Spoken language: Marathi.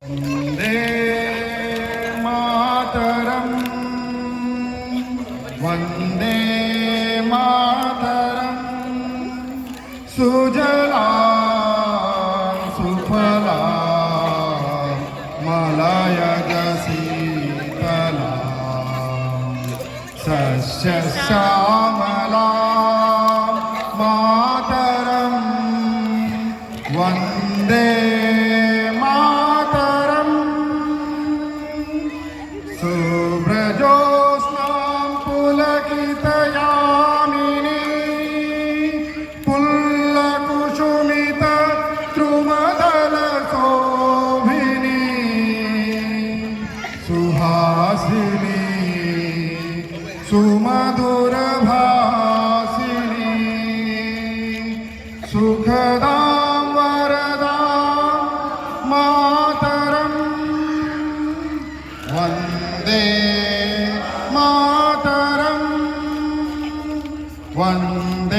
वन्दे मातरम् वन्दे मातरम् सुजला सुफला मलयज शीतला सस्यश्यामला मातरम् वन्दे मातरम् सुब्रजोत्स्नां पुलकितयामिनी पुल्लकुसुमित द्रुमदलशोभिनी सुहासिनी सुमधुरभासिनी सुखदां वरदां मातरम् वन्दे मातरम् वन्दे